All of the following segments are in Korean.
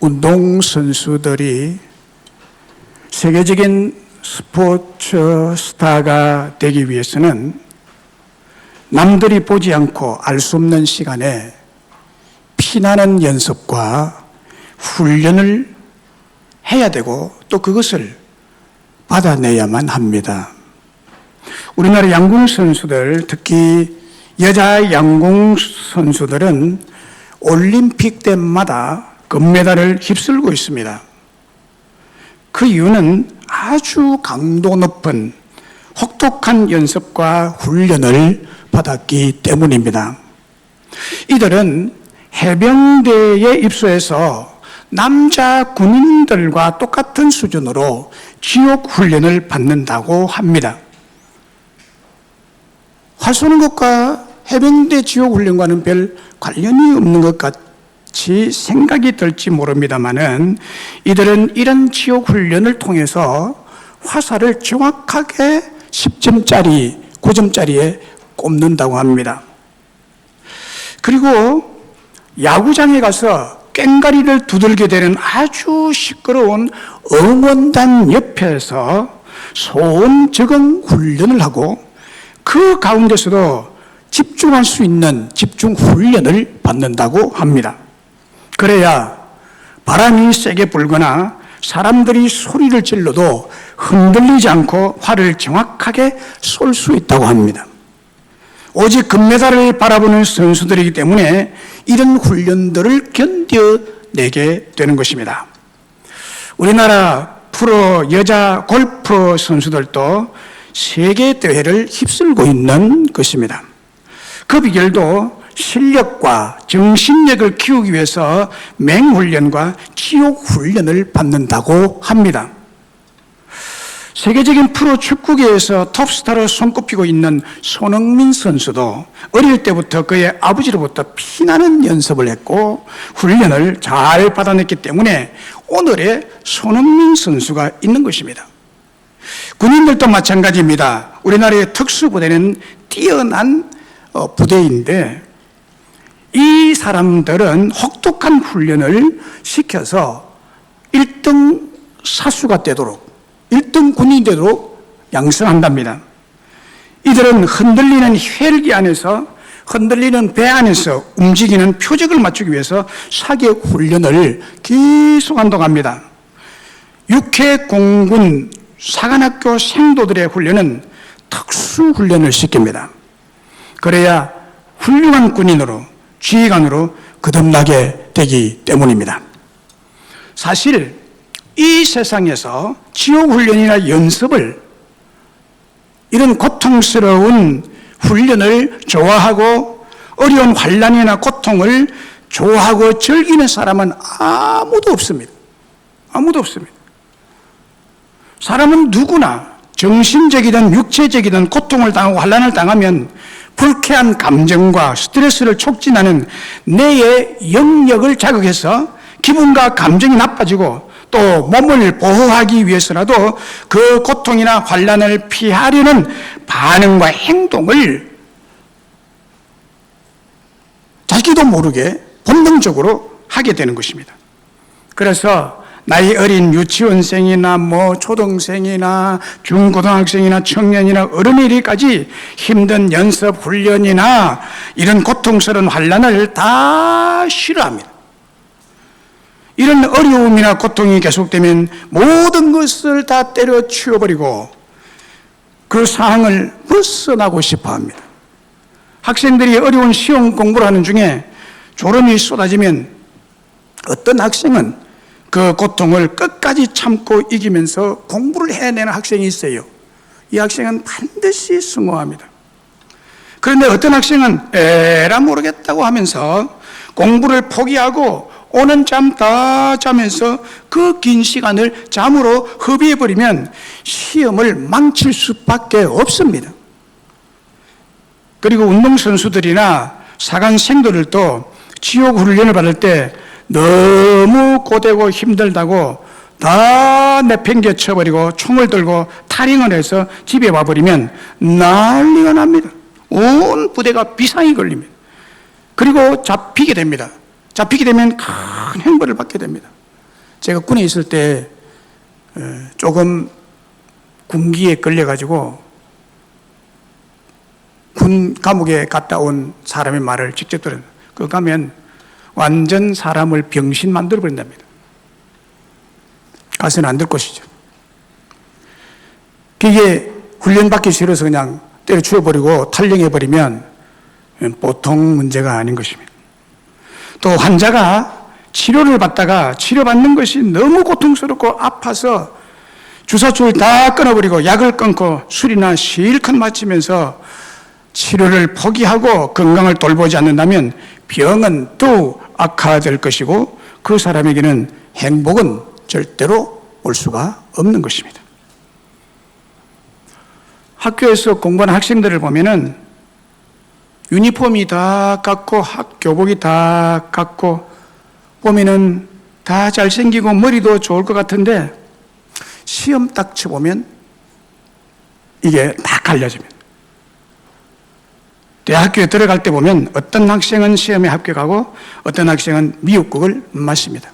운동선수들이 세계적인 스포츠 스타가 되기 위해서는 남들이 보지 않고 알 수 없는 시간에 피나는 연습과 훈련을 해야 되고 또 그것을 받아내야만 합니다. 우리나라 양궁 선수들, 특히 여자 양궁 선수들은 올림픽 때마다 금메달을 휩쓸고 있습니다. 그 이유는 아주 강도 높은 혹독한 연습과 훈련을 받았기 때문입니다. 이들은 해병대에 입소해서 남자 군인들과 똑같은 수준으로 지옥 훈련을 받는다고 합니다. 활 쏘는 것과 해병대 지옥 훈련과는 별 관련이 없는 것 같이 생각이 들지 모릅니다만은 이들은 이런 지옥 훈련을 통해서 화살을 정확하게 10점짜리, 9점짜리에 꼽는다고 합니다. 그리고 야구장에 가서 꽹가리를 두들게 되는 아주 시끄러운 응원단 옆에서 소음 적응 훈련을 하고 그 가운데서도 집중할 수 있는 집중 훈련을 받는다고 합니다. 그래야 바람이 세게 불거나 사람들이 소리를 질러도 흔들리지 않고 활을 정확하게 쏠 수 있다고 합니다. 오직 금메달을 바라보는 선수들이기 때문에 이런 훈련들을 견뎌내게 되는 것입니다. 우리나라 프로 여자 골프 선수들도 세계대회를 휩쓸고 있는 것입니다. 그 비결도 실력과 정신력을 키우기 위해서 맹훈련과 지옥훈련을 받는다고 합니다. 세계적인 프로 축구계에서 톱스타로 손꼽히고 있는 손흥민 선수도 어릴 때부터 그의 아버지로부터 피나는 연습을 했고 훈련을 잘 받아냈기 때문에 오늘의 손흥민 선수가 있는 것입니다. 군인들도 마찬가지입니다. 우리나라의 특수부대는 뛰어난 부대인데 이 사람들은 혹독한 훈련을 시켜서 1등 사수가 되도록 1등 군인이 되도록 양성한답니다. 이들은 흔들리는 헬기 안에서 흔들리는 배 안에서 움직이는 표적을 맞추기 위해서 사격 훈련을 계속 한다고 육해공군 사관학교 생도들의 훈련은 특수훈련을 시킵니다. 그래야 훌륭한 군인으로 지휘관으로 거듭나게 되기 때문입니다. 사실 이 세상에서 지옥훈련이나 연습을 이런 고통스러운 훈련을 좋아하고 어려운 환난이나 고통을 좋아하고 즐기는 사람은 아무도 없습니다. 아무도 없습니다. 사람은 누구나 정신적이든 육체적이든 고통을 당하고 환난을 당하면 불쾌한 감정과 스트레스를 촉진하는 뇌의 영역을 자극해서 기분과 감정이 나빠지고 또 몸을 보호하기 위해서라도 그 고통이나 환난을 피하려는 반응과 행동을 자기도 모르게 본능적으로 하게 되는 것입니다. 그래서 나이 어린 유치원생이나 초등생이나 중고등학생이나 청년이나 어른이까지 힘든 연습 훈련이나 이런 고통스러운 환난을 다 싫어합니다. 이런 어려움이나 고통이 계속되면 모든 것을 다 때려치워버리고 그 상황을 벗어나고 싶어 합니다. 학생들이 어려운 시험 공부를 하는 중에 졸음이 쏟아지면 어떤 학생은 그 고통을 끝까지 참고 이기면서 공부를 해내는 학생이 있어요. 이 학생은 반드시 성공합니다. 그런데 어떤 학생은 에라 모르겠다고 하면서 공부를 포기하고 오는 잠 다 자면서 그 긴 시간을 잠으로 허비해버리면 시험을 망칠 수밖에 없습니다. 그리고 운동선수들이나 사관생들도 지옥 훈련을 받을 때 너무 고되고 힘들다고 다 내팽개쳐버리고 총을 들고 탈영을 해서 집에 와버리면 난리가 납니다. 온 부대가 비상이 걸립니다. 그리고 잡히게 됩니다. 잡히게 되면 큰 형벌을 받게 됩니다. 제가 군에 있을 때 조금 군기에 걸려가지고 군 감옥에 갔다 온 사람의 말을 직접 들었는데, 그거 가면 완전 사람을 병신 만들어 버린답니다. 가서는 안 될 것이죠. 그게 훈련받기 싫어서 그냥 때려치워버리고 탈령해버리면 보통 문제가 아닌 것입니다. 또 환자가 치료를 받다가 치료받는 것이 너무 고통스럽고 아파서 주사줄 다 끊어버리고 약을 끊고 술이나 실컷 마시면서 치료를 포기하고 건강을 돌보지 않는다면 병은 더욱 악화될 것이고 그 사람에게는 행복은 절대로 올 수가 없는 것입니다. 학교에서 공부하는 학생들을 보면은 유니폼이 다 같고 교복이 다 같고 보면은 다 잘생기고 머리도 좋을 것 같은데 시험 딱 쳐보면 이게 다 갈려집니다. 대학교에 들어갈 때 보면 어떤 학생은 시험에 합격하고 어떤 학생은 미역국을 마십니다.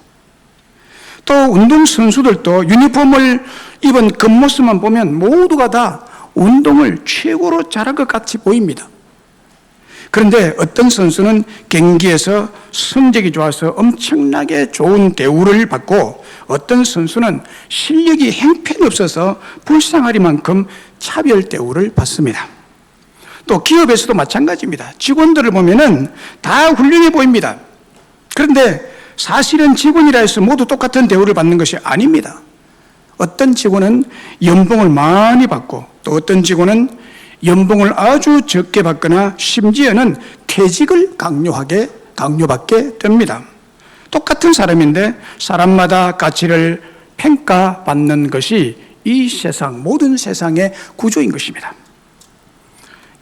또 운동선수들도 유니폼을 입은 겉모습만 보면 모두가 다 운동을 최고로 잘할 것 같이 보입니다. 그런데 어떤 선수는 경기에서 성적이 좋아서 엄청나게 좋은 대우를 받고 어떤 선수는 실력이 형편없어서 불쌍하리만큼 차별 대우를 받습니다. 또 기업에서도 마찬가지입니다. 직원들을 보면은 다 훌륭해 보입니다. 그런데 사실은 직원이라 해서 모두 똑같은 대우를 받는 것이 아닙니다. 어떤 직원은 연봉을 많이 받고 또 어떤 직원은 연봉을 아주 적게 받거나 심지어는 퇴직을 강요받게 됩니다. 똑같은 사람인데 사람마다 가치를 평가받는 것이 이 세상, 모든 세상의 구조인 것입니다.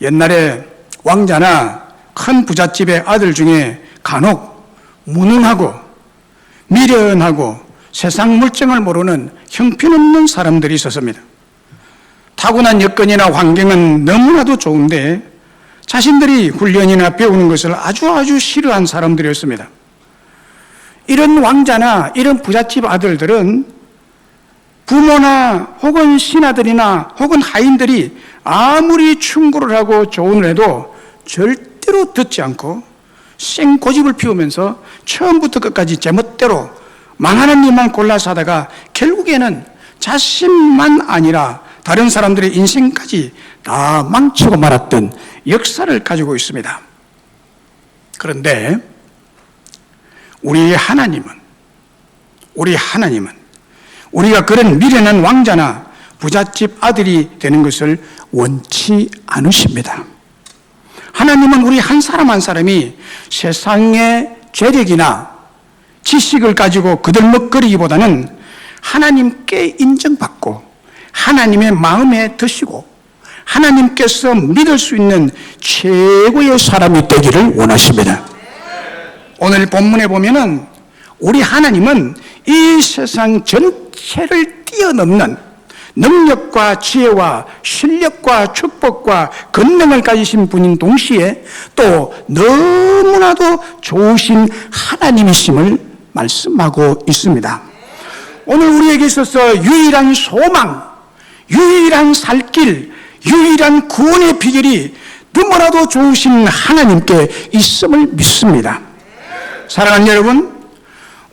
옛날에 왕자나 큰 부잣집의 아들 중에 간혹 무능하고 미련하고 세상 물정을 모르는 형편없는 사람들이 있었습니다. 타고난 여건이나 환경은 너무나도 좋은데 자신들이 훈련이나 배우는 것을 아주 싫어한 사람들이었습니다. 이런 왕자나 이런 부잣집 아들들은 부모나 혹은 신하들이나 혹은 하인들이 아무리 충고를 하고 조언을 해도 절대로 듣지 않고 생고집을 피우면서 처음부터 끝까지 제멋대로 망하는 일만 골라서 하다가 결국에는 자신만 아니라 다른 사람들의 인생까지 다 망치고 말았던 역사를 가지고 있습니다. 그런데 우리 하나님은 우리가 그런 미련한 왕자나 부잣집 아들이 되는 것을 원치 않으십니다. 하나님은 우리 한 사람 한 사람이 세상의 재력이나 지식을 가지고 그들먹거리기보다는 하나님께 인정받고 하나님의 마음에 드시고 하나님께서 믿을 수 있는 최고의 사람이 되기를 원하십니다. 오늘 본문에 보면은 우리 하나님은 이 세상 전체를 뛰어넘는 능력과 지혜와 실력과 축복과 권능을 가지신 분인 동시에 또 너무나도 좋으신 하나님이심을 말씀하고 있습니다. 오늘 우리에게 있어서 유일한 소망, 유일한 살 길, 유일한 구원의 비결이 너무나도 좋으신 하나님께 있음을 믿습니다. 사랑하는 여러분,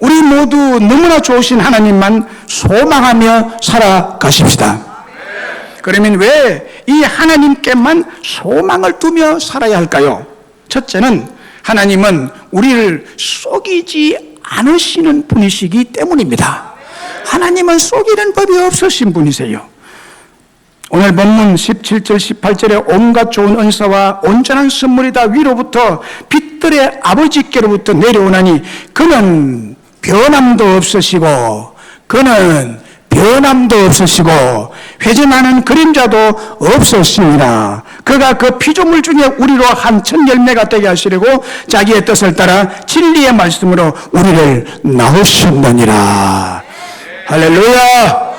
우리 모두 너무나 좋으신 하나님만 소망하며 살아가십시다. 그러면 왜 이 하나님께만 소망을 두며 살아야 할까요? 첫째는 하나님은 우리를 속이지 않으시는 분이시기 때문입니다. 하나님은 속이는 법이 없으신 분이세요. 오늘 본문 17절 18절에 온갖 좋은 은사와 온전한 선물이 다 위로부터 빛들의 아버지께로부터 내려오나니 그는 변함도 없으시고 회전하는 그림자도 없으시니라. 그가 그 피조물 중에 우리로 한 천 열매가 되게 하시려고 자기의 뜻을 따라 진리의 말씀으로 우리를 낳으셨느니라. 할렐루야.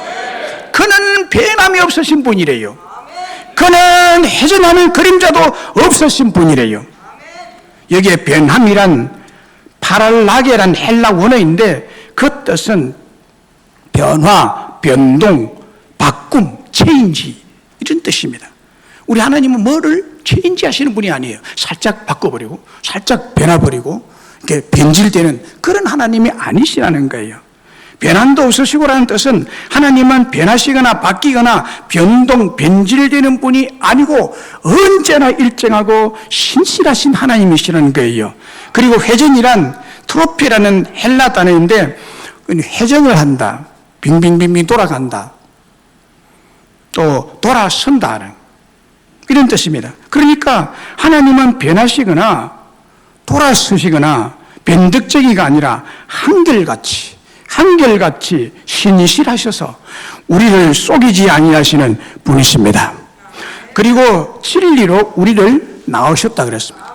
그는 변함이 없으신 분이래요. 그는 회전하는 그림자도 없으신 분이래요. 여기에 변함이란 파랄라게란 헬라 원어인데 그 뜻은 변화, 변동, 바꿈, 체인지 이런 뜻입니다. 우리 하나님은 뭐를 체인지 하시는 분이 아니에요. 살짝 바꿔버리고 살짝 변화버리고 이렇게 변질되는 그런 하나님이 아니시라는 거예요. 변함도 없으시고라는 뜻은 하나님은 변하시거나 바뀌거나 변동, 변질되는 분이 아니고 언제나 일정하고 신실하신 하나님이시라는 거예요. 그리고 회전이란 트로피라는 헬라 단어인데 회전을 한다, 빙빙빙빙 돌아간다, 또 돌아선다는 이런 뜻입니다. 그러니까 하나님은 변하시거나 돌아서시거나 변덕적이가 아니라 한결같이 신실하셔서 우리를 속이지 아니하시는 분이십니다. 그리고 진리로 우리를 낳으셨다 그랬습니다.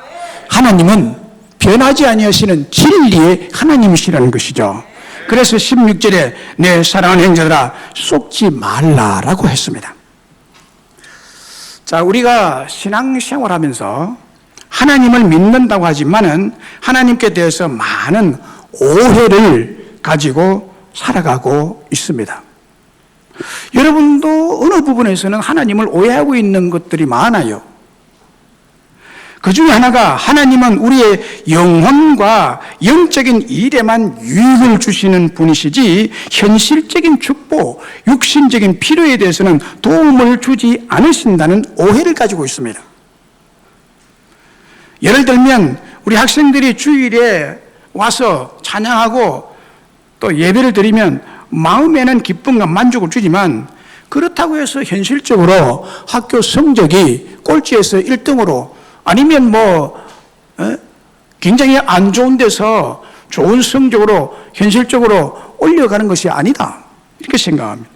하나님은 변하지 아니하시는 진리의 하나님이시라는 것이죠. 그래서 16절에 내 사랑하는 형제들아 속지 말라라고 했습니다. 자, 우리가 신앙생활하면서 하나님을 믿는다고 하지만은 하나님께 대해서 많은 오해를 가지고 살아가고 있습니다. 여러분도 어느 부분에서는 하나님을 오해하고 있는 것들이 많아요. 그 중에 하나가 하나님은 우리의 영혼과 영적인 일에만 유익을 주시는 분이시지 현실적인 축복, 육신적인 필요에 대해서는 도움을 주지 않으신다는 오해를 가지고 있습니다. 예를 들면 우리 학생들이 주일에 와서 찬양하고 또 예배를 드리면 마음에는 기쁨과 만족을 주지만 그렇다고 해서 현실적으로 학교 성적이 꼴찌에서 1등으로 아니면 굉장히 안 좋은 데서 좋은 성적으로 현실적으로 올려가는 것이 아니다 이렇게 생각합니다.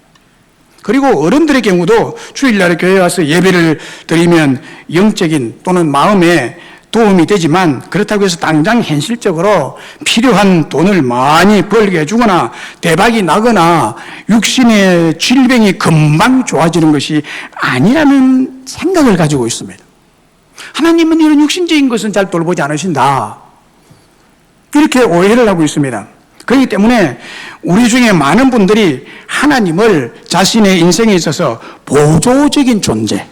그리고 어른들의 경우도 주일날에 교회에 와서 예배를 드리면 영적인 또는 마음에 도움이 되지만 그렇다고 해서 당장 현실적으로 필요한 돈을 많이 벌게 해주거나 대박이 나거나 육신의 질병이 금방 좋아지는 것이 아니라는 생각을 가지고 있습니다. 하나님은 이런 육신적인 것은 잘 돌보지 않으신다 이렇게 오해를 하고 있습니다. 그렇기 때문에 우리 중에 많은 분들이 하나님을 자신의 인생에 있어서 보조적인 존재,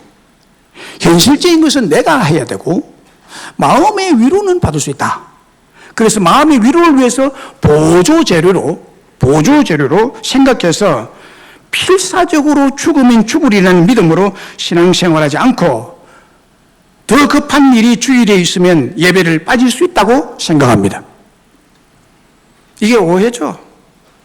현실적인 것은 내가 해야 되고 마음의 위로는 받을 수 있다. 그래서 마음의 위로를 위해서 보조 재료로 생각해서 필사적으로 죽으면 죽으리라는 믿음으로 신앙생활하지 않고 더 급한 일이 주일에 있으면 예배를 빠질 수 있다고 생각합니다. 이게 오해죠.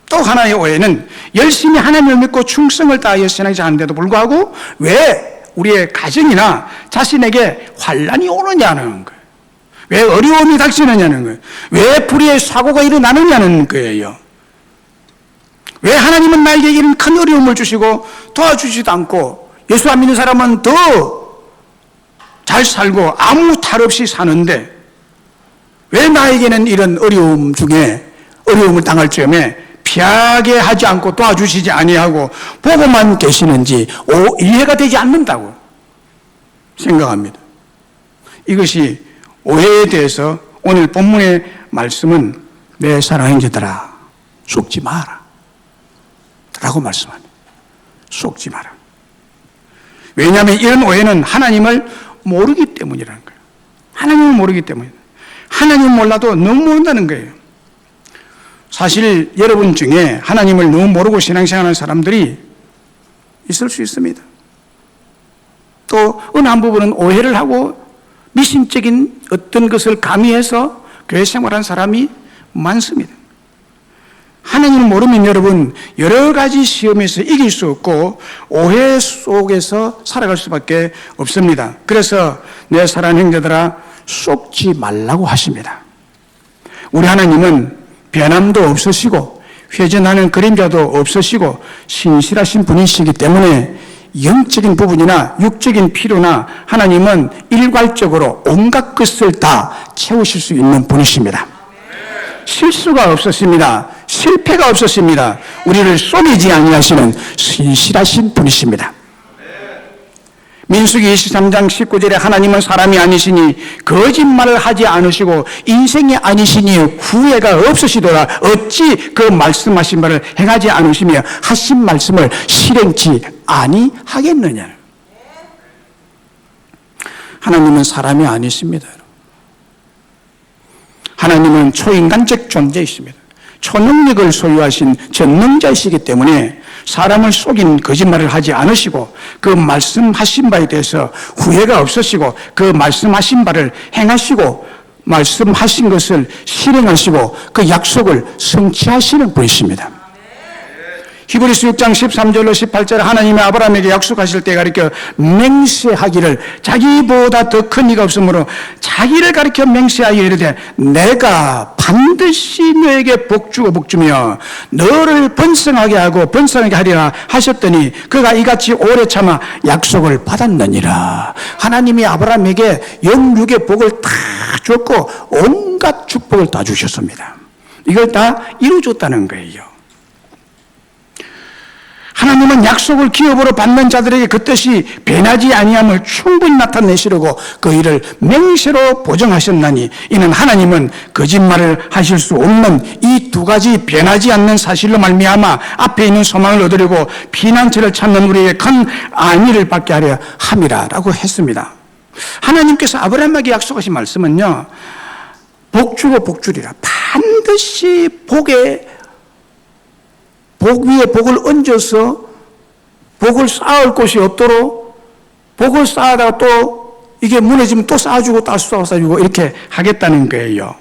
또 하나의 오해는 열심히 하나님을 믿고 충성을 다하여 신앙생활하는데도 불구하고 왜 우리의 가정이나 자신에게 환난이 오느냐는 거예요. 왜 어려움이 닥치느냐는 거예요. 왜 불의의 사고가 일어나느냐는 거예요. 왜 하나님은 나에게 이런 큰 어려움을 주시고 도와주지도 않고 예수 안 믿는 사람은 더 잘 살고 아무 탈 없이 사는데 왜 나에게는 이런 어려움 중에 어려움을 당할 즈음에 피하게 하지 않고 도와주시지 아니하고 보고만 계시는지 이해가 되지 않는다고 생각합니다. 이것이 오해에 대해서 오늘 본문의 말씀은 내 사랑하는 형제들아 속지 마라 라고 말씀합니다. 속지 마라. 왜냐하면 이런 오해는 하나님을 모르기 때문이라는 거예요. 하나님을 모르기 때문이에요. 하나님을 몰라도 너무 모른다는 거예요. 사실 여러분 중에 하나님을 너무 모르고 신앙생활하는 사람들이 있을 수 있습니다. 또 어느 한 부분은 오해를 하고 미신적인 어떤 것을 가미해서 교회 생활하는 사람이 많습니다. 하나님을 모르면 여러분 여러 가지 시험에서 이길 수 없고 오해 속에서 살아갈 수밖에 없습니다. 그래서 내 사랑하는 형제들아 속지 말라고 하십니다. 우리 하나님은 변함도 없으시고 회전하는 그림자도 없으시고 신실하신 분이시기 때문에 영적인 부분이나 육적인 필요나 하나님은 일괄적으로 온갖 것을 다 채우실 수 있는 분이십니다. 실수가 없었습니다. 실패가 없었습니다. 우리를 속이지 아니하시는 신실하신 분이십니다. 민수기 23장 19절에 하나님은 사람이 아니시니 거짓말을 하지 않으시고 인생이 아니시니 후회가 없으시도다. 어찌 그 말씀하신 바를 행하지 않으시며 하신 말씀을 실행치 아니하겠느냐. 하나님은 사람이 아니십니다. 하나님은 초인간적 존재이십니다. 초능력을 소유하신 전능자이시기 때문에 사람을 속인 거짓말을 하지 않으시고 그 말씀하신 바에 대해서 후회가 없으시고 그 말씀하신 바를 행하시고 말씀하신 것을 실행하시고 그 약속을 성취하시는 분이십니다. 히브리서 6장 13절로 18절 하나님이 아브라함에게 약속하실 때 가르쳐 맹세하기를 자기보다 더 큰 이가 없으므로 자기를 가르쳐 맹세하여 이르되 내가 반드시 너에게 복주고 복주며 너를 번성하게 하고 번성하게 하리라 하셨더니 그가 이같이 오래 참아 약속을 받았느니라. 하나님이 아브라함에게 영육의 복을 다 줬고 온갖 축복을 다 주셨습니다. 이걸 다 이루어줬다는 거예요. 하나님은 약속을 기업으로 받는 자들에게 그 뜻이 변하지 아니함을 충분히 나타내시려고 그 일을 맹세로 보정하셨나니 이는 하나님은 거짓말을 하실 수 없는 이 두 가지 변하지 않는 사실로 말미암아 앞에 있는 소망을 얻으려고 피난처를 찾는 우리에게 큰 안위를 받게 하려 함이라라고 했습니다. 하나님께서 아브라함에게 약속하신 말씀은요, 복주고 복주리라. 반드시 복 위에 복을 얹어서 복을 쌓을 곳이 없도록 복을 쌓아다가 또 이게 무너지면 또 쌓아주고 또 쌓아주고 이렇게 하겠다는 거예요.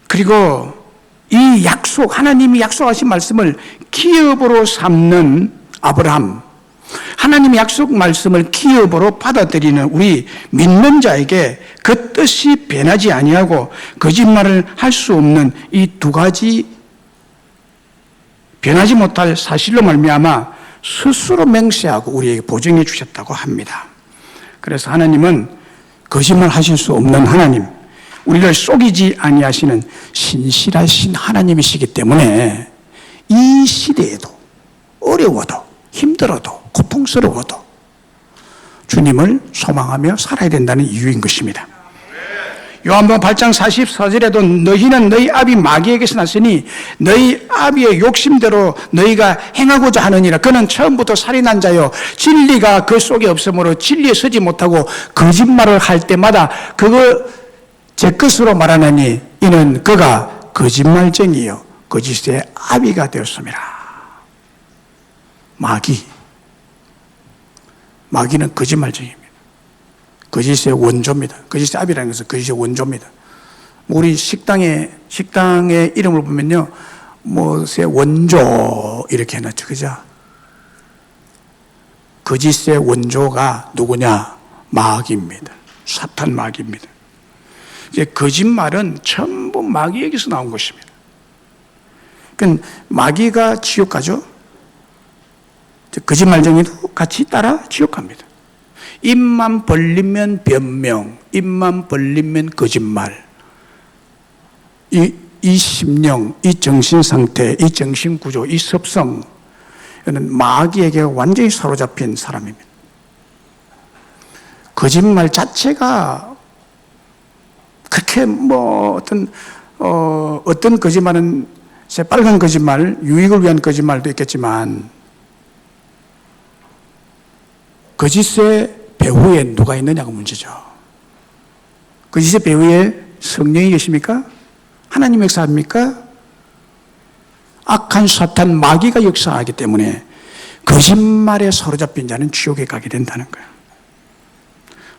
그리고 이 약속, 하나님이 약속하신 말씀을 기업으로 삼는 아브라함, 하나님의 약속 말씀을 기업으로 받아들이는 우리 믿는 자에게 그 뜻이 변하지 아니하고 거짓말을 할 수 없는 이 두 가지 변하지 못할 사실로 말미암아 스스로 맹세하고 우리에게 보증해 주셨다고 합니다. 그래서 하나님은 거짓말 하실 수 없는 하나님, 우리를 속이지 아니하시는 신실하신 하나님이시기 때문에 이 시대에도 어려워도 힘들어도 고통스러워도 주님을 소망하며 살아야 된다는 이유인 것입니다. 요한복음 8장 44절에도 너희는 너희 아비 마귀에게서 났으니 너희 아비의 욕심대로 너희가 행하고자 하느니라. 그는 처음부터 살인한 자요 진리가 그 속에 없으므로 진리에 서지 못하고 거짓말을 할 때마다 그거 제 것으로 말하느니 이는 그가 거짓말쟁이요 거짓의 아비가 되었습니다. 마귀는 거짓말쟁이입니다. 거짓의 원조입니다. 거짓의 아비라는 것은 거짓의 원조입니다. 우리 식당의 이름을 보면요, 뭐의 원조 이렇게 해놨죠, 그죠? 거짓의 원조가 누구냐? 마귀입니다. 사탄 마귀입니다. 이제 거짓말은 전부 마귀에게서 나온 것입니다. 그러니까 마귀가 지옥 가죠. 거짓말쟁이도 같이 따라 지옥 갑니다. 입만 벌리면 변명, 입만 벌리면 거짓말. 이 심령, 이 정신상태, 이 정신구조, 이 습성, 이는 마귀에게 완전히 사로잡힌 사람입니다. 거짓말 자체가 그렇게 어떤 거짓말은 새빨간 거짓말, 유익을 위한 거짓말도 있겠지만 거짓의 배후에 누가 있느냐가 문제죠. 거짓의 배후에 성령이 계십니까? 하나님 역사합니까? 악한 사탄 마귀가 역사하기 때문에 거짓말에 사로잡힌 자는 지옥에 가게 된다는 거예요.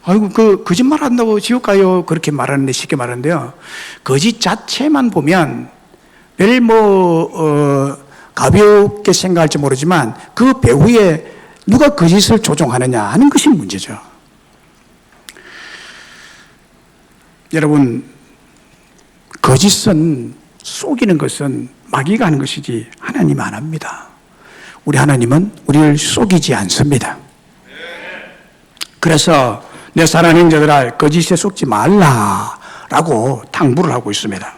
아이고, 거짓말 한다고 지옥 가요. 그렇게 말하는데, 쉽게 말하는데요. 거짓 자체만 보면 가볍게 생각할지 모르지만 그 배후에 누가 거짓을 조종하느냐 하는 것이 문제죠. 여러분, 거짓은 속이는 것은 마귀가 하는 것이지 하나님은 안 합니다. 우리 하나님은 우리를 속이지 않습니다. 그래서 내 사랑하는 형제들아 거짓에 속지 말라라고 당부를 하고 있습니다.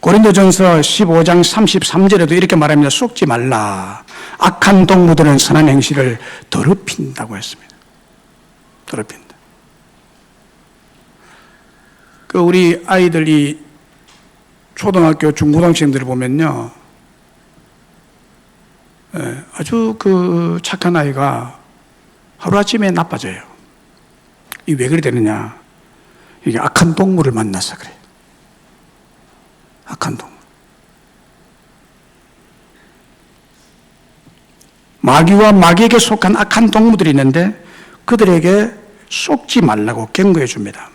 고린도전서 15장 33절에도 이렇게 말합니다. 속지 말라. 악한 동무들은 선한 행실을 더럽힌다고 했습니다. 더럽힌다. 우리 아이들이 초등학교, 중고등학생들을 보면요, 아주 착한 아이가 하루아침에 나빠져요. 이게 왜 그래 되느냐? 이게 악한 동물을 만나서 그래. 악한 동물. 마귀와 마귀에게 속한 악한 동물들이 있는데 그들에게 속지 말라고 경고해 줍니다.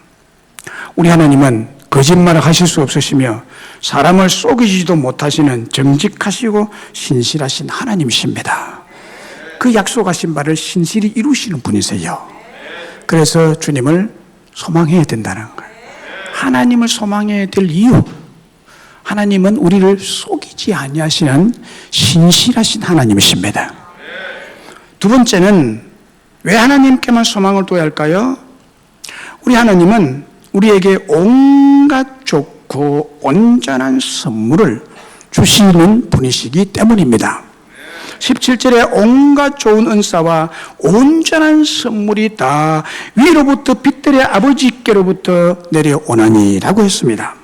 우리 하나님은 거짓말을 하실 수 없으시며 사람을 속이지도 못하시는 정직하시고 신실하신 하나님이십니다. 그 약속하신 바를 신실히 이루시는 분이세요. 그래서 주님을 소망해야 된다는 거예요. 하나님을 소망해야 될 이유, 하나님은 우리를 속이지 아니하시는 신실하신 하나님이십니다. 두 번째는 왜 하나님께만 소망을 둬야 할까요? 우리 하나님은 우리에게 온갖 좋고 온전한 선물을 주시는 분이시기 때문입니다. 17절에 온갖 좋은 은사와 온전한 선물이 다 위로부터 빛들의 아버지께로부터 내려오나니라고 했습니다.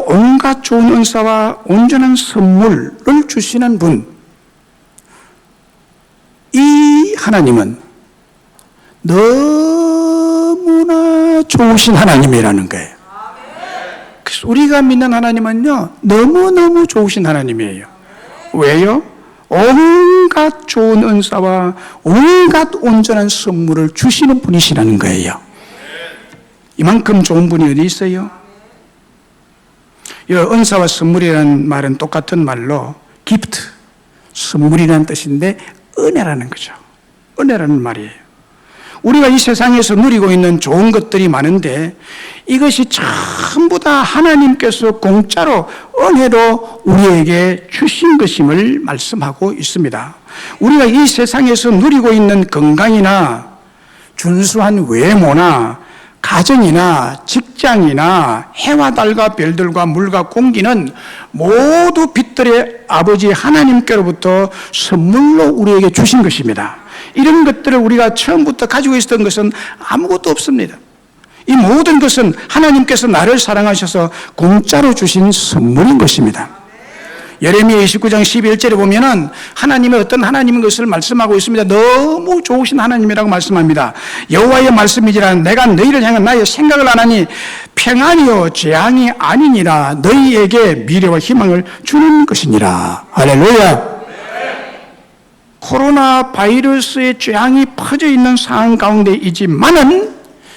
온갖 좋은 은사와 온전한 선물을 주시는 분, 이 하나님은 너무나 좋으신 하나님이라는 거예요. 그래서 우리가 믿는 하나님은요, 너무너무 좋으신 하나님이에요. 왜요? 온갖 좋은 은사와 온갖 온전한 선물을 주시는 분이시라는 거예요. 이만큼 좋은 분이 어디 있어요? 이 은사와 선물이라는 말은 똑같은 말로 기프트, 선물이라는 뜻인데 은혜라는 거죠. 은혜라는 말이에요. 우리가 이 세상에서 누리고 있는 좋은 것들이 많은데 이것이 전부 다 하나님께서 공짜로 은혜로 우리에게 주신 것임을 말씀하고 있습니다. 우리가 이 세상에서 누리고 있는 건강이나 준수한 외모나 가정이나 직장이나 해와 달과 별들과 물과 공기는 모두 빛들의 아버지 하나님께로부터 선물로 우리에게 주신 것입니다. 이런 것들을 우리가 처음부터 가지고 있었던 것은 아무것도 없습니다. 이 모든 것은 하나님께서 나를 사랑하셔서 공짜로 주신 선물인 것입니다. 예레미야 29장 11절에 보면은 하나님의 어떤 하나님인 것을 말씀하고 있습니다. 너무 좋으신 하나님이라고 말씀합니다. 여호와의 말씀이지라 내가 너희를 향한 나의 생각을 안 하니 평안이요 재앙이 아니니라 너희에게 미래와 희망을 주는 것이니라. 할렐루야. 코로나 바이러스의 재앙이 퍼져 있는 상황 가운데이지만은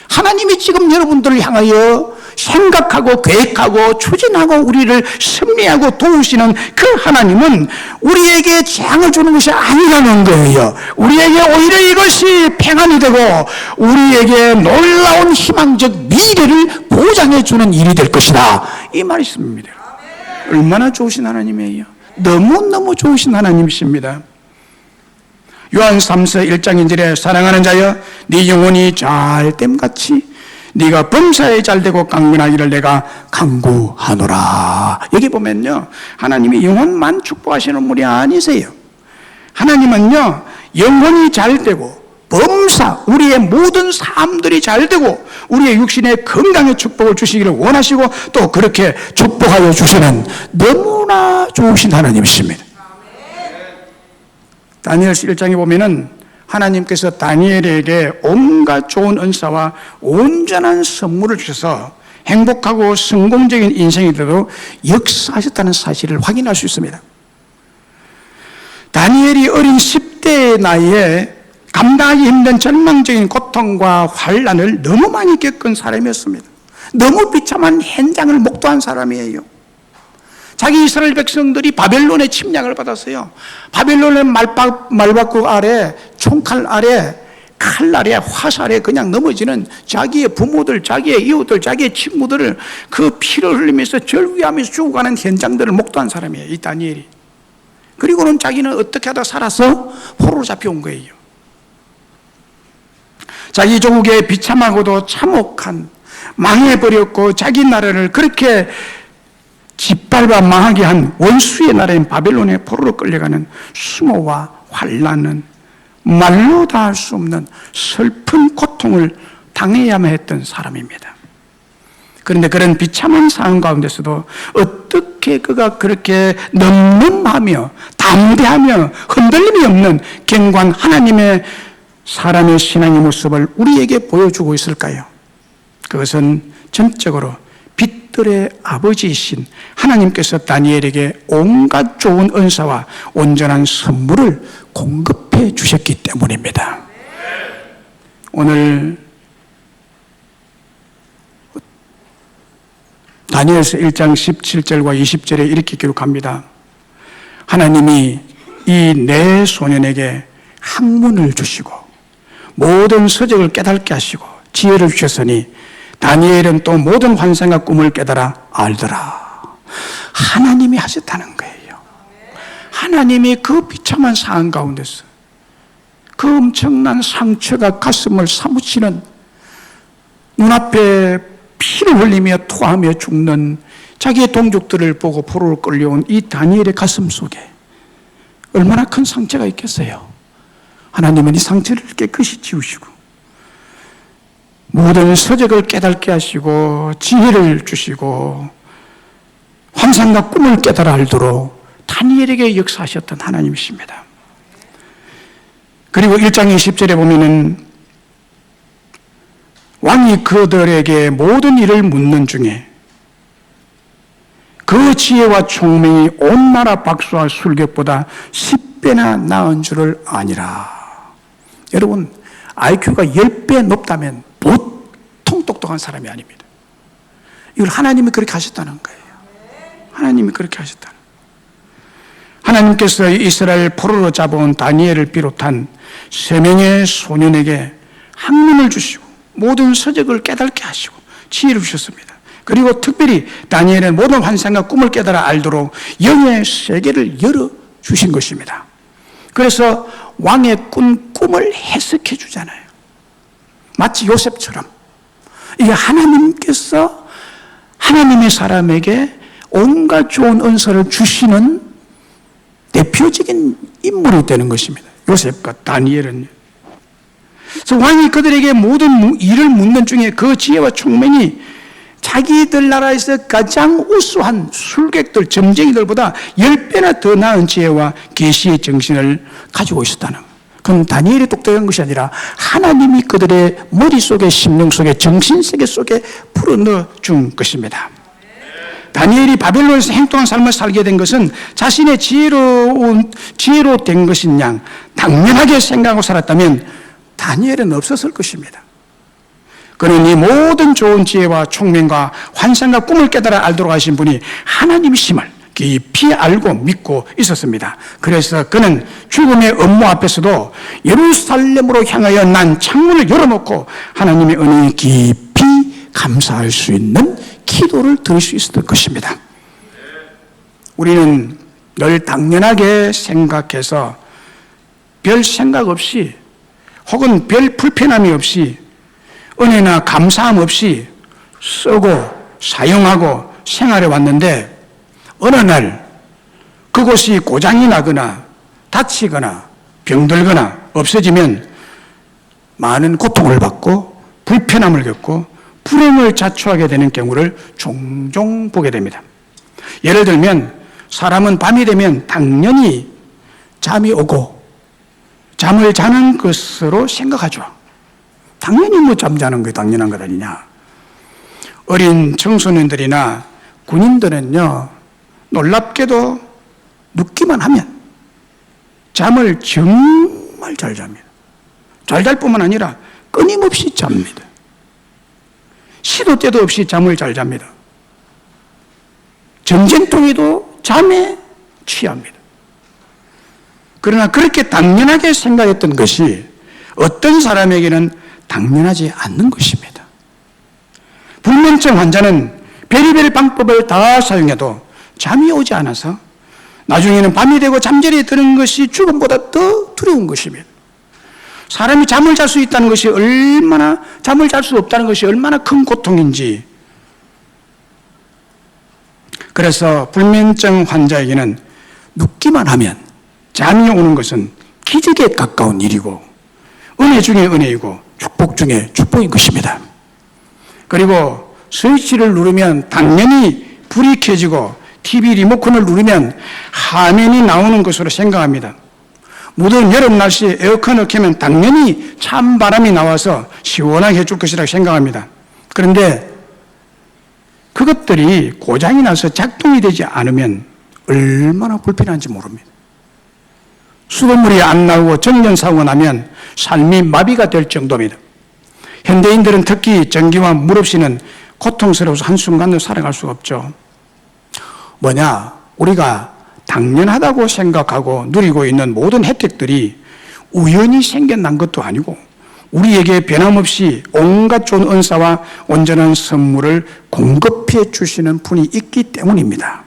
하나님이 지금 여러분들을 향하여 생각하고 계획하고 추진하고 우리를 섭리하고 도우시는 그 하나님은 우리에게 재앙을 주는 것이 아니라는 거예요. 우리에게 오히려 이것이 평안이 되고 우리에게 놀라운 희망적 미래를 보장해 주는 일이 될 것이다. 이 말씀입니다. 얼마나 좋으신 하나님이에요. 너무너무 좋으신 하나님이십니다. 요한 3서 1장 1절에 사랑하는 자여 네 영혼이 잘됨같이 네가 범사에 잘되고 강건하기를 내가 간구하노라. 여기 보면요, 하나님이 영혼만 축복하시는 분이 아니세요. 하나님은요, 영혼이 잘되고 범사, 우리의 모든 삶들이 잘되고 우리의 육신의 건강의 축복을 주시기를 원하시고 또 그렇게 축복하여 주시는 너무나 좋으신 하나님이십니다. 다니엘서 1장에 보면은 하나님께서 다니엘에게 온갖 좋은 은사와 온전한 선물을 주셔서 행복하고 성공적인 인생이 되도록 역사하셨다는 사실을 확인할 수 있습니다. 다니엘이 어린 10대의 나이에 감당하기 힘든 절망적인 고통과 환난을 너무 많이 겪은 사람이었습니다. 너무 비참한 현장을 목도한 사람이에요. 자기 이스라엘 백성들이 바벨론의 침략을 받았어요. 바벨론의 말바꾸 아래, 총칼 아래, 칼 아래, 화살에 그냥 넘어지는 자기의 부모들, 자기의 이웃들, 자기의 친구들을 그 피를 흘리면서 절규하면서 죽어가는 현장들을 목도한 사람이에요, 이 다니엘이. 그리고는 자기는 어떻게 하다 살아서 포로로 잡혀온 거예요. 자기 조국의 비참하고도 참혹한, 망해버렸고 자기 나라를 그렇게 짓밟아 망하게 한 원수의 나라인 바벨론의 포로로 끌려가는 수모와 환난은 말로 다 할 수 없는 슬픈 고통을 당해야만 했던 사람입니다. 그런데 그런 비참한 상황 가운데서도 어떻게 그가 그렇게 넘넘하며 담대하며 흔들림이 없는 견고한 하나님의 사람의 신앙의 모습을 우리에게 보여주고 있을까요? 그것은 전적으로 빛들의 아버지이신 하나님께서 다니엘에게 온갖 좋은 은사와 온전한 선물을 공급해 주셨기 때문입니다. 오늘 다니엘서 1장 17절과 20절에 이렇게 기록합니다. 하나님이 이 네 소년에게 학문을 주시고 모든 서적을 깨닫게 하시고 지혜를 주셨으니 다니엘은 또 모든 환상과 꿈을 깨달아 알더라. 하나님이 하셨다는 거예요. 하나님이 그 비참한 상황 가운데서 그 엄청난 상처가 가슴을 사무치는 눈앞에 피를 흘리며 토하며 죽는 자기의 동족들을 보고 포로로 끌려온 이 다니엘의 가슴 속에 얼마나 큰 상처가 있겠어요. 하나님은 이 상처를 깨끗이 지우시고 모든 서적을 깨닫게 하시고 지혜를 주시고 환상과 꿈을 깨달아 알도록 다니엘에게 역사하셨던 하나님이십니다. 그리고 1장 20절에 보면은 왕이 그들에게 모든 일을 묻는 중에 그 지혜와 총명이 온 나라 박수와 술객보다 10배나 나은 줄을 아니라. 여러분, IQ가 10배 높다면 보통 똑똑한 사람이 아닙니다. 이걸 하나님이 그렇게 하셨다는 거예요. 하나님이 그렇게 하셨다는 거예요. 하나님께서 이스라엘 포로로 잡아온 다니엘을 비롯한 3명의 소년에게 학문을 주시고 모든 서적을 깨닫게 하시고 지혜를 주셨습니다. 그리고 특별히 다니엘은 모든 환상과 꿈을 깨달아 알도록 영의 세계를 열어주신 것입니다. 그래서 왕의 꾼 꿈을 해석해 주잖아요. 마치 요셉처럼. 이게 하나님께서 하나님의 사람에게 온갖 좋은 은사를 주시는 대표적인 인물이 되는 것입니다. 요셉과 다니엘은. 그래서 왕이 그들에게 모든 일을 묻는 중에 그 지혜와 총명이 자기들 나라에서 가장 우수한 술객들, 점쟁이들보다 10배나 더 나은 지혜와 계시의 정신을 가지고 있었다는 거예요. 그건 다니엘이 똑똑한 것이 아니라 하나님이 그들의 머릿속에, 심령 속에, 정신세계 속에 풀어넣어 준 것입니다. 다니엘이 바벨론에서 행동한 삶을 살게 된 것은 자신의 지혜로 된 것인 양 당연하게 생각하고 살았다면 다니엘은 없었을 것입니다. 그는 이 모든 좋은 지혜와 총명과 환상과 꿈을 깨달아 알도록 하신 분이 하나님이심을 깊이 알고 믿고 있었습니다. 그래서 그는 죽음의 업무 앞에서도 예루살렘으로 향하여 난 창문을 열어놓고 하나님의 은혜에 깊이 감사할 수 있는 기도를 드릴 수 있었던 것입니다. 우리는 늘 당연하게 생각해서 별 생각 없이 혹은 별 불편함이 없이 은혜나 감사함 없이 쓰고 사용하고 생활해 왔는데 어느 날 그곳이 고장이 나거나 다치거나 병들거나 없어지면 많은 고통을 받고 불편함을 겪고 불행을 자초하게 되는 경우를 종종 보게 됩니다. 예를 들면 사람은 밤이 되면 당연히 잠이 오고 잠을 자는 것으로 생각하죠. 당연히 뭐 잠자는 게 당연한 것 아니냐. 어린 청소년들이나 군인들은요, 놀랍게도 눕기만 하면 잠을 정말 잘 잡니다. 잘 잘 뿐만 아니라 끊임없이 잡니다. 시도 때도 없이 잠을 잘 잡니다. 전쟁통에도 잠에 취합니다. 그러나 그렇게 당연하게 생각했던 것이 어떤 사람에게는 당연하지 않는 것입니다. 불면증 환자는 별의별 방법을 다 사용해도 잠이 오지 않아서 나중에는 밤이 되고 잠자리에 드는 것이 죽음보다 더 두려운 것입니다. 사람이 잠을 잘 수 있다는 것이 얼마나, 잠을 잘 수 없다는 것이 얼마나 큰 고통인지 그래서 불면증 환자에게는 눕기만 하면 잠이 오는 것은 기적에 가까운 일이고 은혜 중에 은혜이고 축복 중에 축복인 것입니다. 그리고 스위치를 누르면 당연히 불이 켜지고 TV 리모컨을 누르면 화면이 나오는 것으로 생각합니다. 무더운 여름 날씨에 에어컨을 켜면 당연히 찬 바람이 나와서 시원하게 해줄 것이라고 생각합니다. 그런데 그것들이 고장이 나서 작동이 되지 않으면 얼마나 불편한지 모릅니다. 수돗물이 안 나오고 정전사고가 나면 삶이 마비가 될 정도입니다. 현대인들은 특히 전기와 물 없이는 고통스러워서 한순간도 살아갈 수가 없죠. 뭐냐? 우리가 당연하다고 생각하고 누리고 있는 모든 혜택들이 우연히 생겨난 것도 아니고 우리에게 변함없이 온갖 좋은 은사와 온전한 선물을 공급해 주시는 분이 있기 때문입니다.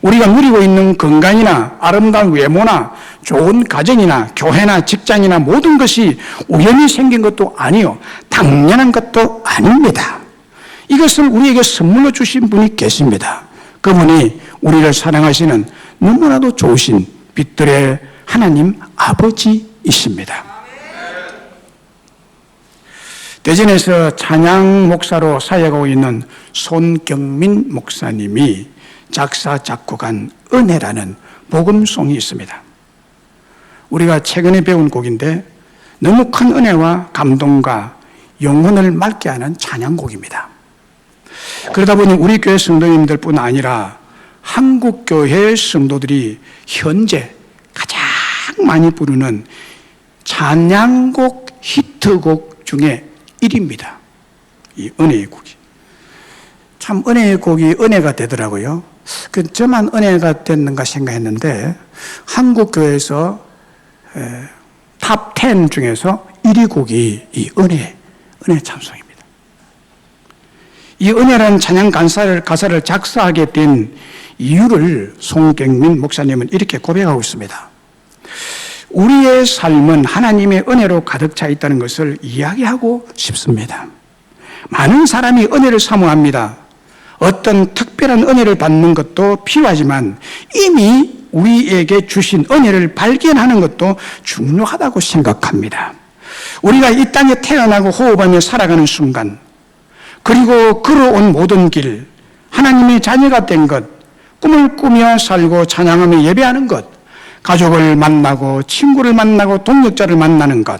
우리가 누리고 있는 건강이나 아름다운 외모나 좋은 가정이나 교회나 직장이나 모든 것이 우연히 생긴 것도 아니요, 당연한 것도 아닙니다. 이것을 우리에게 선물로 주신 분이 계십니다. 그분이 우리를 사랑하시는 너무나도 좋으신 빛들의 하나님 아버지이십니다. 대전에서 찬양 목사로 사역하고 있는 손경민 목사님이 작사 작곡한 은혜라는 복음송이 있습니다. 우리가 최근에 배운 곡인데 너무 큰 은혜와 감동과 영혼을 맑게 하는 찬양곡입니다. 그러다 보니 우리 교회 성도님들뿐 아니라 한국 교회 성도들이 현재 가장 많이 부르는 찬양곡 히트곡 중에 1위입니다. 이 은혜의 곡이. 참 은혜의 곡이 은혜가 되더라고요. 저만 은혜가 됐는가 생각했는데 한국 교회에서 탑 10 중에서 1위 곡이 이 은혜 찬송입니다. 이 은혜라는 찬양 가사를 작사하게 된 이유를 송경민 목사님은 이렇게 고백하고 있습니다. 우리의 삶은 하나님의 은혜로 가득 차 있다는 것을 이야기하고 싶습니다. 많은 사람이 은혜를 사모합니다. 어떤 특별한 은혜를 받는 것도 필요하지만 이미 우리에게 주신 은혜를 발견하는 것도 중요하다고 생각합니다. 우리가 이 땅에 태어나고 호흡하며 살아가는 순간, 그리고 걸어온 모든 길, 하나님의 자녀가 된 것, 꿈을 꾸며 살고 찬양하며 예배하는 것, 가족을 만나고 친구를 만나고 동역자를 만나는 것,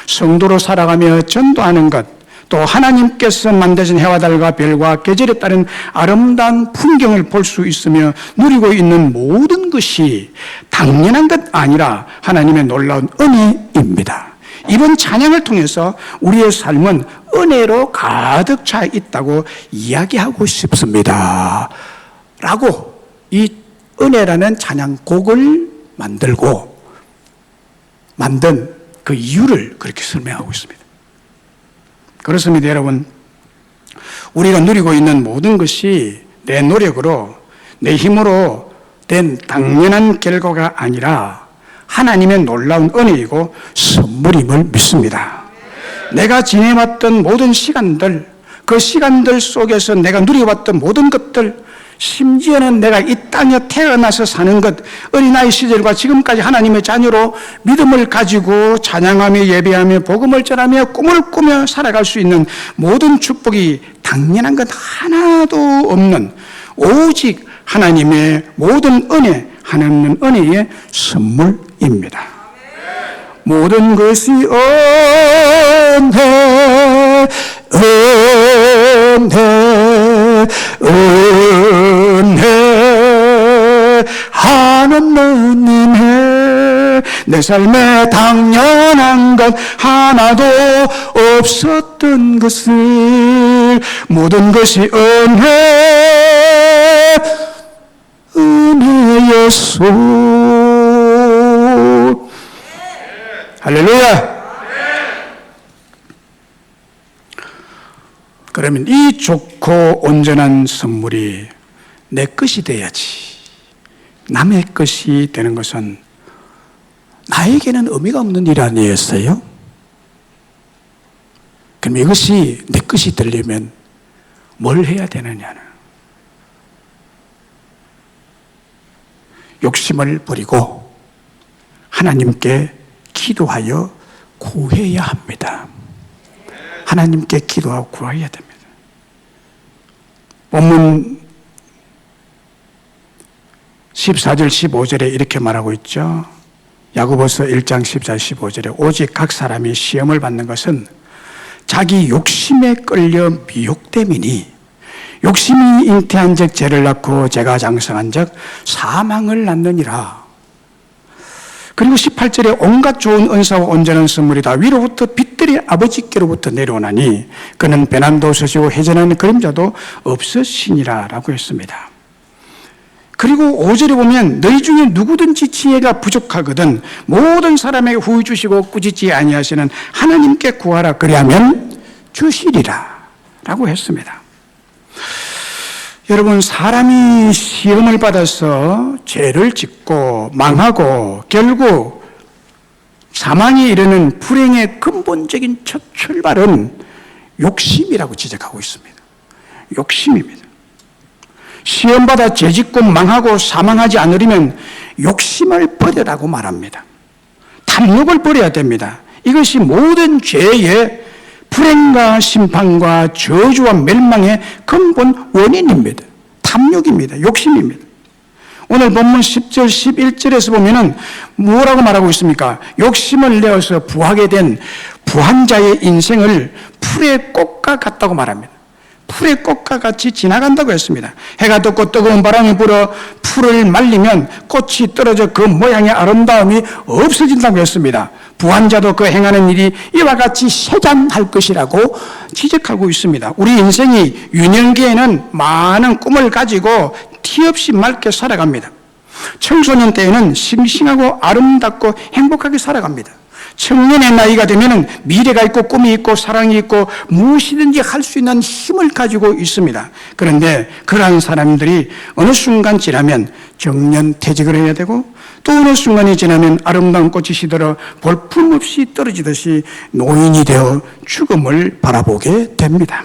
성도로 살아가며 전도하는 것, 또 하나님께서 만드신 해와 달과 별과 계절에 따른 아름다운 풍경을 볼 수 있으며 누리고 있는 모든 것이 당연한 것 아니라 하나님의 놀라운 은혜입니다. 이번 찬양을 통해서 우리의 삶은 은혜로 가득 차 있다고 이야기하고 싶습니다. 라고 이 은혜라는 찬양곡을 만든 그 이유를 그렇게 설명하고 있습니다. 그렇습니다, 여러분. 우리가 누리고 있는 모든 것이 내 노력으로, 내 힘으로 된 당연한 결과가 아니라 하나님의 놀라운 은혜이고 선물임을 믿습니다. 내가 지내왔던 모든 시간들, 그 시간들 속에서 내가 누려왔던 모든 것들, 심지어는 내가 이 땅에 태어나서 사는 것, 어린아이 시절과 지금까지 하나님의 자녀로 믿음을 가지고 찬양하며 예배하며 복음을 전하며 꿈을 꾸며 살아갈 수 있는 모든 축복이 당연한 것 하나도 없는 오직 하나님의 모든 은혜, 하나님의 은혜의 선물입니다. 모든 것이 은혜 하나님의 내 삶에 당연한 것 하나도 없었던 것을 모든 것이 은혜였소. 할렐루야. 그러면 이 좋고 온전한 선물이 내 것이 돼야지. 남의 것이 되는 것은 나에게는 의미가 없는 일 아니었어요? 그럼 이것이 내 것이 되려면 뭘 해야 되느냐는, 욕심을 버리고 하나님께 기도하여 구해야 합니다. 하나님께 기도하고 구해야 됩니다. 본문 14절 15절에 이렇게 말하고 있죠. 야고보서 1장 14절 15절에 오직 각 사람이 시험을 받는 것은 자기 욕심에 끌려 미혹됨이니 욕심이 잉태한 적 죄를 낳고 죄가 장성한 적 사망을 낳느니라. 그리고 18절에 온갖 좋은 은사와 온전한 선물이 다 위로부터 빛들이 아버지께로부터 내려오나니 그는 배난도 없으시고 회전하는 그림자도 없으시니라 라고 했습니다. 그리고 5절에 보면 너희 중에 누구든지 지혜가 부족하거든 모든 사람에게 후히 주시고 꾸짖지 아니하시는 하나님께 구하라 그리하면 주시리라 라고 했습니다. 여러분, 사람이 시험을 받아서 죄를 짓고 망하고 결국 사망에 이르는 불행의 근본적인 첫 출발은 욕심이라고 지적하고 있습니다. 욕심입니다. 시험받아 죄짓고 망하고 사망하지 않으려면 욕심을 버리라고 말합니다. 탐욕을 버려야 됩니다. 이것이 모든 죄의 불행과 심판과 저주와 멸망의 근본 원인입니다. 탐욕입니다. 욕심입니다. 오늘 본문 10절 11절에서 보면은 뭐라고 말하고 있습니까? 욕심을 내어서 부하게 된 부한자의 인생을 풀의 꽃과 같다고 말합니다. 풀의 꽃과 같이 지나간다고 했습니다. 해가 떴고 뜨거운 바람이 불어 풀을 말리면 꽃이 떨어져 그 모양의 아름다움이 없어진다고 했습니다. 부한자도 그 행하는 일이 이와 같이 세잔할 것이라고 지적하고 있습니다. 우리 인생이 유년기에는 많은 꿈을 가지고 티 없이 맑게 살아갑니다. 청소년 때에는 싱싱하고 아름답고 행복하게 살아갑니다. 청년의 나이가 되면 미래가 있고 꿈이 있고 사랑이 있고 무엇이든지 할 수 있는 힘을 가지고 있습니다. 그런데 그러한 사람들이 어느 순간 지나면 정년 퇴직을 해야 되고 또 어느 순간이 지나면 아름다운 꽃이 시들어 볼품없이 떨어지듯이 노인이 되어 죽음을 바라보게 됩니다.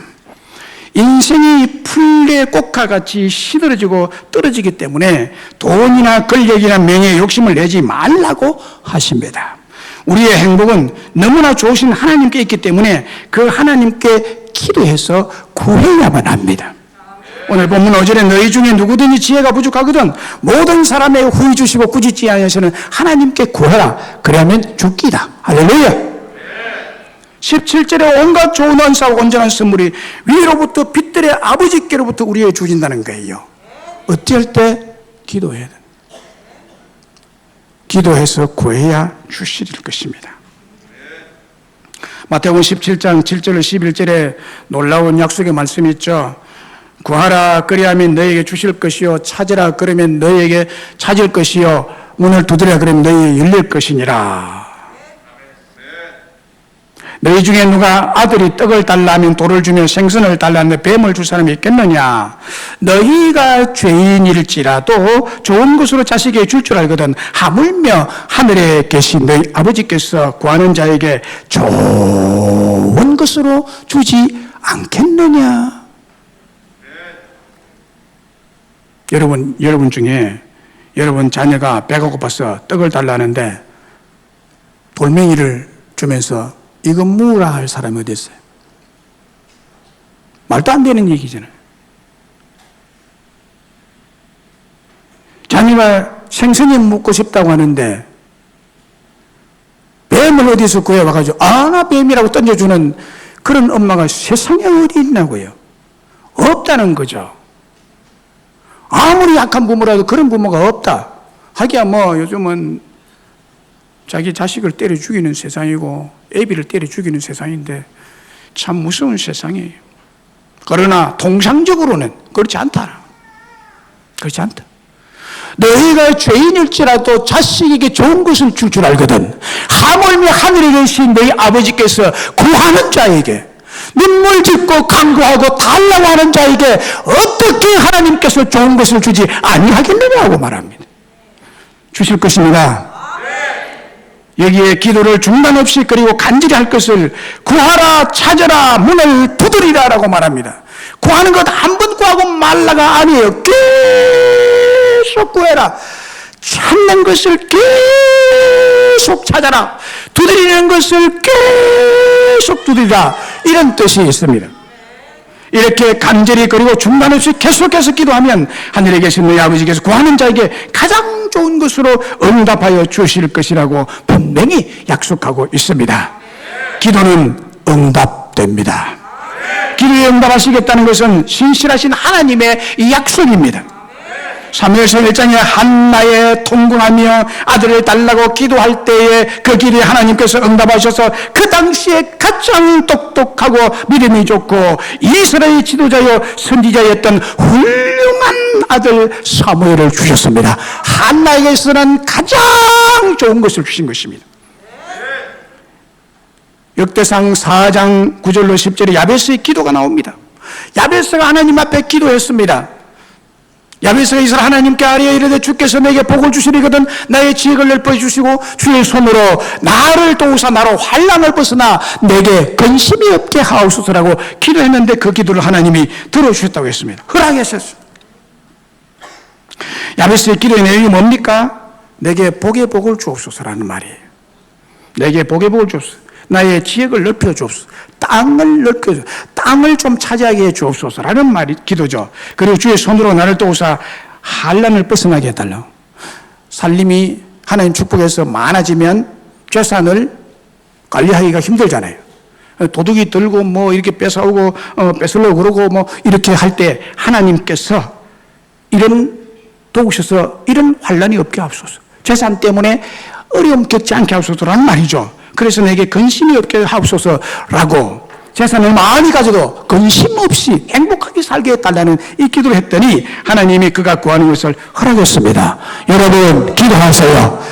인생이 풀의 꽃과 같이 시들어지고 떨어지기 때문에 돈이나 권력이나 명예에 욕심을 내지 말라고 하십니다. 우리의 행복은 너무나 좋으신 하나님께 있기 때문에 그 하나님께 기도해서 구해야만 합니다. 오늘 본문 5절에 너희 중에 누구든지 지혜가 부족하거든 모든 사람에게 후히 주시고 꾸짖지 아니하시는 하나님께 구해라 그러면 죽기다. 할렐루야. 17절에 온갖 좋은 은사와 온전한 선물이 위로부터 빛들의 아버지께로부터 우리에게 주어진다는 거예요. 어찌할 때 기도해야 돼. 기도해서 구해야 주실 것입니다. 마태복음 17장 7절 11절에 놀라운 약속의 말씀이 있죠. 구하라 그리하면 너희에게 주실 것이요 찾으라 그러면 너희에게 찾을 것이요 문을 두드리라 그러면 너희에게 열릴 것이니라. 너희 중에 누가 아들이 떡을 달라 하면 돌을 주며 생선을 달라 하는데 뱀을 줄 사람이 있겠느냐. 너희가 죄인일지라도 좋은 것으로 자식에게 줄 줄 알거든 하물며 하늘에 계신 너희 아버지께서 구하는 자에게 좋은 것으로 주지 않겠느냐. 여러분 중에 여러분 자녀가 배가 고파서 떡을 달라 하는데 돌멩이를 주면서 이건 뭐라 할 사람이 어디 있어요? 말도 안 되는 얘기잖아요. 자녀가 생선이 먹고 싶다고 하는데 뱀을 어디서 구해와가지고 나 뱀이라고 던져주는 그런 엄마가 세상에 어디 있냐고요. 없다는 거죠. 아무리 약한 부모라도 그런 부모가 없다. 하기야 요즘은 자기 자식을 때려 죽이는 세상이고 애비를 때려 죽이는 세상인데 참 무서운 세상이에요. 그러나 통상적으로는 그렇지 않다. 그렇지 않다. 너희가 죄인일지라도 자식에게 좋은 것을 줄 줄 알거든 하물며 하늘에 계신 너희 아버지께서 구하는 자에게 눈물 짓고 간구하고 달라고 하는 자에게 어떻게 하나님께서 좋은 것을 주지 아니하겠느냐고 말합니다. 주실 것입니다. 여기에 기도를 중단 없이 그리고 간절히 할 것을 구하라 찾아라 문을 두드리라 라고 말합니다. 구하는 것 한 번 구하고 말라가 아니에요. 계속 구해라. 찾는 것을 계속 찾아라. 두드리는 것을 계속 두드리라. 이런 뜻이 있습니다. 이렇게 간절히 그리고 중단 없이 계속해서 기도하면 하늘에 계신 너희 아버지께서 구하는 자에게 가장 좋은 것으로 응답하여 주실 것이라고 분명히 약속하고 있습니다. 기도는 응답됩니다. 기도에 응답하시겠다는 것은 신실하신 하나님의 약속입니다. 사무엘서 1장에 한나의 통곡하며 아들을 달라고 기도할 때에 그 길에 하나님께서 응답하셔서 그 당시에 가장 똑똑하고 믿음이 좋고 이스라엘 지도자여 선지자였던 훌륭한 아들 사무엘을 주셨습니다. 한나에게서는 가장 좋은 것을 주신 것입니다. 역대상 4장 9절로 10절에 야베스의 기도가 나옵니다. 야베스가 하나님 앞에 기도했습니다. 야베스가 이스라엘 하나님께 아뢰어 이르되 주께서 내게 복을 주시리거든 나의 지혜를 넓혀 주시고 주의 손으로 나를 도우사 나로 환난을 벗어나 내게 근심이 없게 하옵소서라고 기도했는데 그 기도를 하나님이 들어주셨다고 했습니다. 허락하셨어요. 야베스의 기도의 내용이 뭡니까? 내게 복의 복을 주옵소서라는 말이에요. 내게 복의 복을 주옵소서. 나의 지역을 넓혀 주옵소서. 땅을 넓혀 주옵소서. 땅을 좀 차지하게 해 주옵소서라는 말이 기도죠. 그리고 주의 손으로 나를 도우사 환난을 벗어나게 해달라고. 살림이 하나님 축복해서 많아지면 재산을 관리하기가 힘들잖아요. 도둑이 들고 뭐 이렇게 뺏어오고 뺏으려고 그러고 뭐 이렇게 할 때 하나님께서 이런 도우셔서 이런 환난이 없게 하옵소서. 재산 때문에 어려움 겪지 않게 하옵소서라는 말이죠. 그래서 내게 근심이 없게 하옵소서라고 재산을 많이 가져도 근심 없이 행복하게 살게 해달라는 이 기도를 했더니 하나님이 그가 구하는 것을 허락했습니다. 여러분 기도하세요.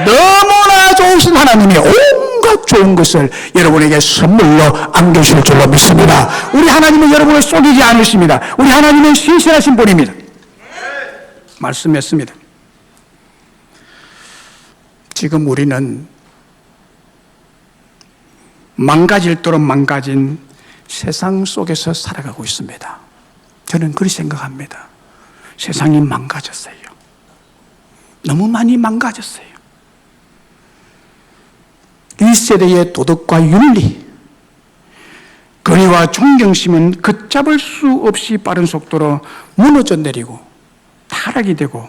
너무나 좋으신 하나님이 온갖 좋은 것을 여러분에게 선물로 안겨주실 줄로 믿습니다. 우리 하나님은 여러분을 속이지 않으십니다. 우리 하나님은 신실하신 분입니다. 말씀했습니다. 지금 우리는 망가질도록 망가진 세상 속에서 살아가고 있습니다. 저는 그렇게 생각합니다. 세상이 망가졌어요. 너무 많이 망가졌어요. 이 세대의 도덕과 윤리, 권위와 존경심은 걷잡을 수 없이 빠른 속도로 무너져 내리고 타락이 되고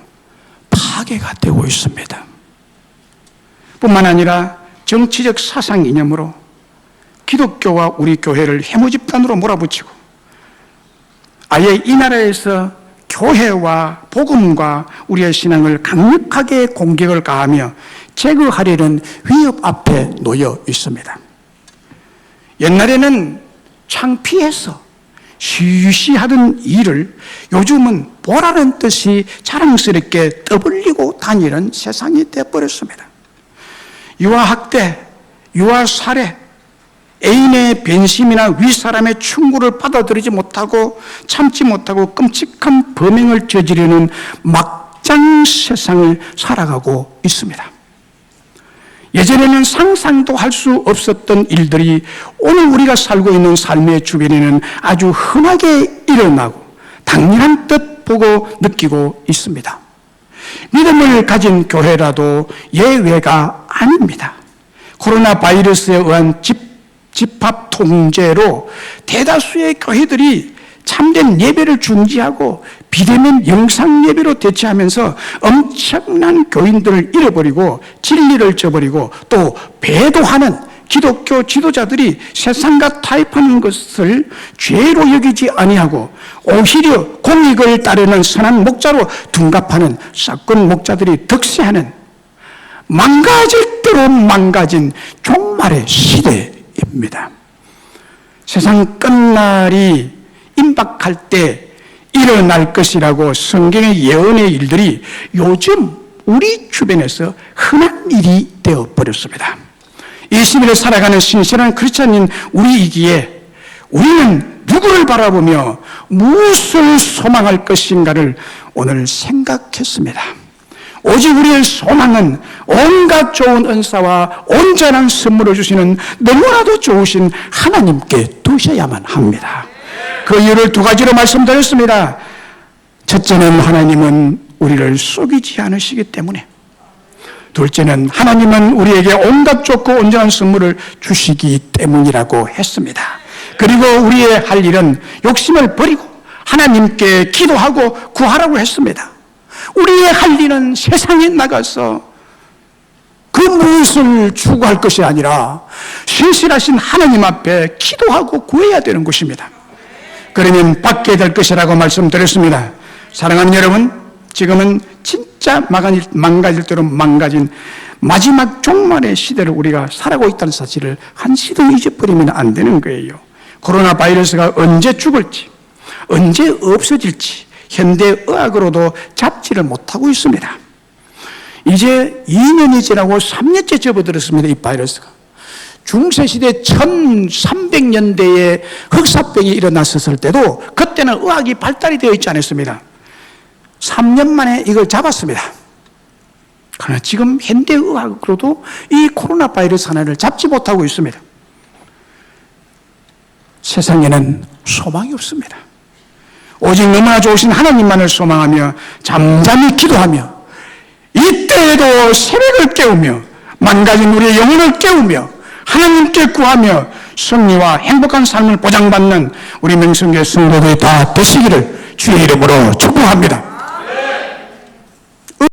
파괴가 되고 있습니다. 뿐만 아니라 정치적 사상 이념으로 기독교와 우리 교회를 해무집단으로 몰아붙이고 아예 이 나라에서 교회와 복음과 우리의 신앙을 강력하게 공격을 가하며 제거하려는 위협 앞에 놓여 있습니다. 옛날에는 창피해서 시시하던 일을 요즘은 보라는 뜻이 자랑스럽게 떠벌리고 다니는 세상이 되어버렸습니다. 유아학대, 유아살해, 애인의 변심이나 윗사람의 충고를 받아들이지 못하고 참지 못하고 끔찍한 범행을 저지르는 막장 세상을 살아가고 있습니다. 예전에는 상상도 할 수 없었던 일들이 오늘 우리가 살고 있는 삶의 주변에는 아주 흔하게 일어나고 당연한 듯 보고 느끼고 있습니다. 믿음을 가진 교회라도 예외가 아닙니다. 코로나 바이러스에 의한 집합 통제로 대다수의 교회들이 참된 예배를 중지하고 비대면 영상 예배로 대체하면서 엄청난 교인들을 잃어버리고 진리를 저버리고 또 배도하는 기독교 지도자들이 세상과 타협하는 것을 죄로 여기지 아니하고 오히려 공익을 따르는 선한 목자로 둔갑하는 사건 목자들이 득세하는 망가질 대로 망가진 종말의 시대입니다. 세상 끝날이 임박할 때 일어날 것이라고 성경의 예언의 일들이 요즘 우리 주변에서 흔한 일이 되어버렸습니다. 이 시대를 살아가는 신실한 크리스찬인 우리이기에 우리는 누구를 바라보며 무엇을 소망할 것인가를 오늘 생각했습니다. 오직 우리의 소망은 온갖 좋은 은사와 온전한 선물을 주시는 너무나도 좋으신 하나님께 두셔야만 합니다. 그 이유를 두 가지로 말씀드렸습니다. 첫째는 하나님은 우리를 속이지 않으시기 때문에 둘째는 하나님은 우리에게 온갖 좋고 온전한 선물을 주시기 때문이라고 했습니다. 그리고 우리의 할 일은 욕심을 버리고 하나님께 기도하고 구하라고 했습니다. 우리의 할 일은 세상에 나가서 그 무엇을 추구할 것이 아니라 신실하신 하나님 앞에 기도하고 구해야 되는 것입니다. 그러면 받게 될 것이라고 말씀드렸습니다. 사랑하는 여러분, 지금은 진짜 망가질 대로 망가진 마지막 종말의 시대를 우리가 살아가고 있다는 사실을 한시도 잊어버리면 안 되는 거예요. 코로나 바이러스가 언제 죽을지, 언제 없어질지 현대의학으로도 잡지를 못하고 있습니다. 이제 2년이 지나고 3년째 접어들었습니다. 이 바이러스가. 중세시대 1300년대에 흑사병이 일어났었을 때도 그때는 의학이 발달이 되어 있지 않았습니다. 3년 만에 이걸 잡았습니다. 그러나 지금 현대의학으로도 이 코로나 바이러스 하나를 잡지 못하고 있습니다. 세상에는 소망이 없습니다. 오직 너무나 좋으신 하나님만을 소망하며 잠잠히 기도하며 이때에도 새벽을 깨우며 망가진 우리의 영혼을 깨우며 하나님께 구하며 승리와 행복한 삶을 보장받는 우리 명성교회 성도들이 다 되시기를 주의 이름으로 축복합니다.